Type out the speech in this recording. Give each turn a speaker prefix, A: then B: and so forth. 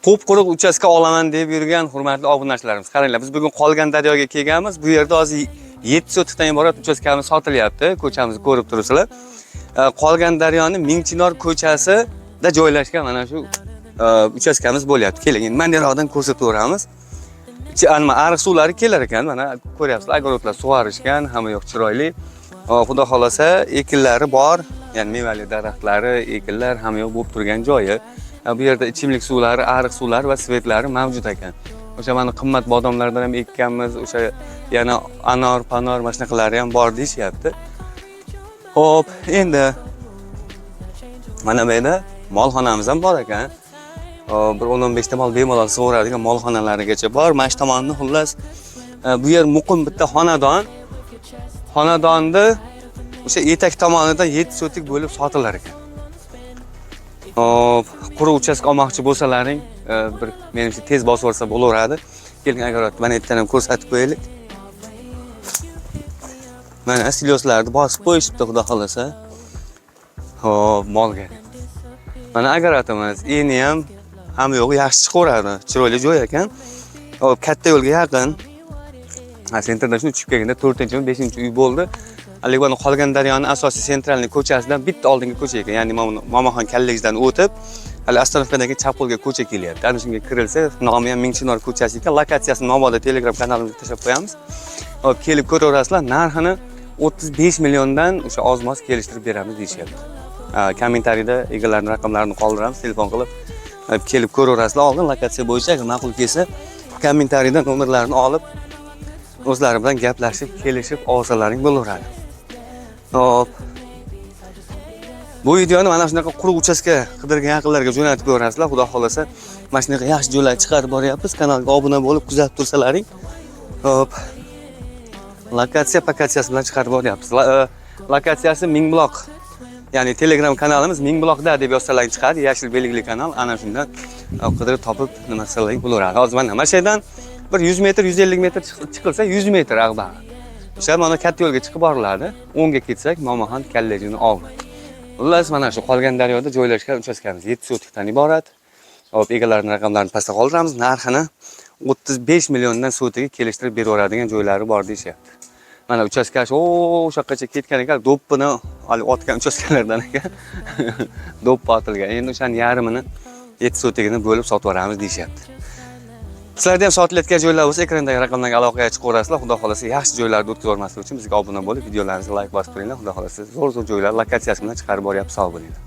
A: Qo'p-quruq uchastka olaman deb yurgan hurmatli obunachilarimiz, qaranglar, biz bugun qolgan daryoga kelganmiz. Bu yerda hozir 7 sotikdan iborat uchastkamiz sotilyapti. Ko'chamizni ko'rib turibsizlar. Qolgan daryoning Mingchinor ko'chasida joylashgan mana shu uchastkamiz bo'lyapti. Keling, endi mana yerdan ko'rsatib o'ramiz. Ariq suvlari kelar ekan, mana ko'ryapsizlar, огородlar sug'orishgan, hamma yoq chiroyli. Xudo xolasa, ekinlari bor, ya'ni mevali daraxtlari, ekinlar hamma yoq bo'lib turgan joyi. Bu yerda ichimlik suvlari, ariq suvlari va svetlari mavjud ekan. O'sha mana qimmat bodomlardan ham ekkanmiz, o'sha yana anor, panor, mana shunaqalari ham bor deyishyapti. Xo'p, endi mana bu yerda molxonamiz ham bor ekan. Bir 10-15 ta mol bemalol sug'oradigan molxonalarigacha bor. Mana shu tomonni xullas bu yer muqim bitta xonadon. Xonadonni o'sha etak tomonidan 7 sotik bo'lib sotilar ekan. Quruq uchastka olmoqchi bo'lsalaring, bir menimcha tez bosib olsa bo'laveradi. Keling, agar mana yerdan ham ko'rsatib qo'yaylik. Mana silyoslarni bosib qo'yishibdi, xudo xolasa. Xo'p, molga. Mana agaratimiz, eni ham hamma yo'q yaxshi chiqaveradi. Chiroyli joy ekan. Hop, katta yo'lga yaqin. Sentrdan shuni tushib kelganda 4-mi, 5-uy bo'ldi. Hali mana qolgan daryoning asosiy sentralniy ko'chasidan bitta oldingi ko'cha ekan, ya'ni Momaxon kalligidan o'tib, hali Astanovkadagi chap qo'lga ko'cha kelyapti. Ana shunga kirilsa, nomi ham Mingchinor ko'chasi ekan. Lokatsiyasini Momoda Telegram kanalimizga tashlab qo'yamiz. Hop, kelib ko'raverasizlar. Narxini 35 milliondan o'sha oz-moz kelishtirib beramiz deyishyapti. Kommentariyada egallarning raqamlarini qoldiramiz, telefon qilib kelib ko'raverasizlar. Oldin lokatsiya bo'yicha agar ma'qul kelsa, kommentariyadan nomerlarini olib o'zlari bilan gaplashib, kelishib olsalaring bo'laveradi. Hop. Bu videoni mana shunaqa quruq uchastka qidirgan yaqinlarga jo'natib qo'yasizlar. Xudo xolasa, mana shunaqa yaxshi joylar chiqarib boryapmiz. Kanalga obuna bo'lib kuzatib tursalaring. Hop. Lokatsiyasi bilan chiqarib boryapmiz. Lokatsiyasi Mingbuloq. Ya'ni Telegram kanalimiz Mingbuloqda deb yozsalaring chiqadi. Yashil belgili kanal. Ana shundan qidirib topib nima qilsalaring bo'laveradi. Hozir mana mashinadan bir 100 metr, 150 metr chiqilsa 100 metr ag'bari. O'sha mana katta yo'lga chiqib boriladi. 10 ga ketsak, Momaxon kallejining oldi. Xullas, mana shu qolgan daryoda joylashgan uchastkamiz 7 sotikdan iborat. Hop, egallarning raqamlarini pastda qoldiramiz. Narxini 35 milliondan sotiga kelishtirib beraveradigan joylari bor deyishyapti. Mana uchastkash o'sha yoqqacha ketgan ekan, do'ppini hali otgan uchastkalardan ekan. Do'ppi otilgan. Endi o'shaning yarmini 7 sotigini bo'lib sotib yuboramiz deyishyapti. Sizlarda ham sotilayotgan joylar bo'lsa, ekrandagi raqamlarga aloqaga chiqaverasizlar. Xudo xolasa, yaxshi joylarni o'tkazib olmaslik uchun bizga obuna bo'lib, videolarimizga like bosib turinglar. Xudo xolasa, zo'r joylar lokatsiyasi bilan chiqarib boryapmiz. Sog' bo'linglar.